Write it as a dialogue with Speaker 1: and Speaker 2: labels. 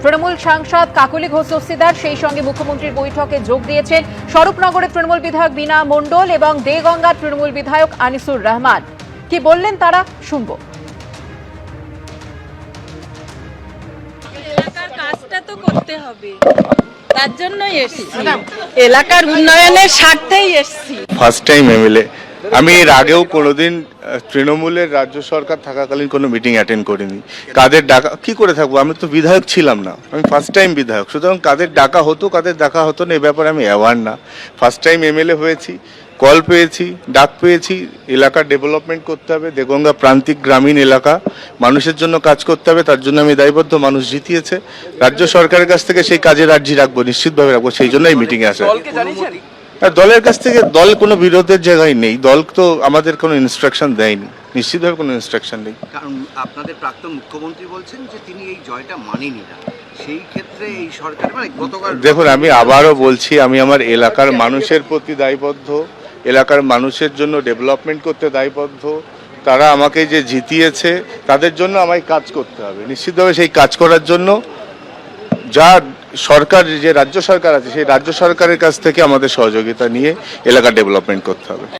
Speaker 1: তৃণমূল সাংসদ কাকলি ঘোষ দস্তিদার, সেই সঙ্গে মুখ্যমন্ত্রীর বৈঠকে যোগ দিয়েছেন স্বরূপনগরের তৃণমূল বিধায়ক বীণা মণ্ডল এবং দেগঙ্গার তৃণমূল বিধায়ক আনিসুর রহমান। কি বললেন তারা, শুনবো।
Speaker 2: এলাকার কাজটা তো করতে হবে, তার জন্যই এসেছি, এলাকার উন্নয়নের স্বার্থেই এসেছি।
Speaker 3: First time MLA. আমি এর আগেও কোনোদিন তৃণমূলের রাজ্য সরকার থাকাকালীন কোনো মিটিং অ্যাটেন্ড করিনি। কাদের ডাকা কি করে থাকবো, আমি তো বিধায়ক ছিলাম না, আমি ফার্স্ট টাইম বিধায়ক, সুতরাং কাদের ডাকা হতো কাদের ডাকা হতো না এ ব্যাপারে আমি অ্যাওয়ার না। ফার্স্ট টাইম এমএলএ হয়েছি, কল পেয়েছি, ডাক পেয়েছি, এলাকার ডেভেলপমেন্ট করতে হবে, দেগঙ্গা প্রান্তিক গ্রামীণ এলাকা, মানুষের জন্য কাজ করতে হবে, তার জন্য আমি দায়বদ্ধ। মানুষ জিতিয়েছে, রাজ্য সরকারের কাছ থেকে সেই কাজের আর্জি রাখবো, নিশ্চিতভাবে রাখবো, সেই জন্য এই মিটিংয়ে আসা। আর দলের কাছ থেকে দল কোনো বিরোধের জায়গায় নেই, দল তো আমাদের কোনো ইনস্ট্রাকশন দেয়নি, নিশ্চিতভাবে কোনো ইনস্ট্রাকশন নেই।
Speaker 4: কারণ আপনাদের প্রাক্তন মুখ্যমন্ত্রী বলছেন যে তিনি এই জয়টা মানেনি না, সেই ক্ষেত্রে এই সরকার মানে গতকাল
Speaker 3: দেখুন, আমি আবারও বলছি, আমি আমার এলাকার মানুষের প্রতি দায়বদ্ধ, এলাকার মানুষের জন্য ডেভেলপমেন্ট করতে দায়বদ্ধ। তারা আমাকে যে জিতিয়েছে তাদের জন্য আমায় কাজ করতে হবে, নিশ্চিতভাবে সেই কাজ করার জন্য যা সরকার, যে রাজ্য সরকার আছে সেই রাজ্য সরকারের কাছ থেকে আমাদের সহযোগিতা নিয়ে এলাকা ডেভেলপমেন্ট করতে হবে।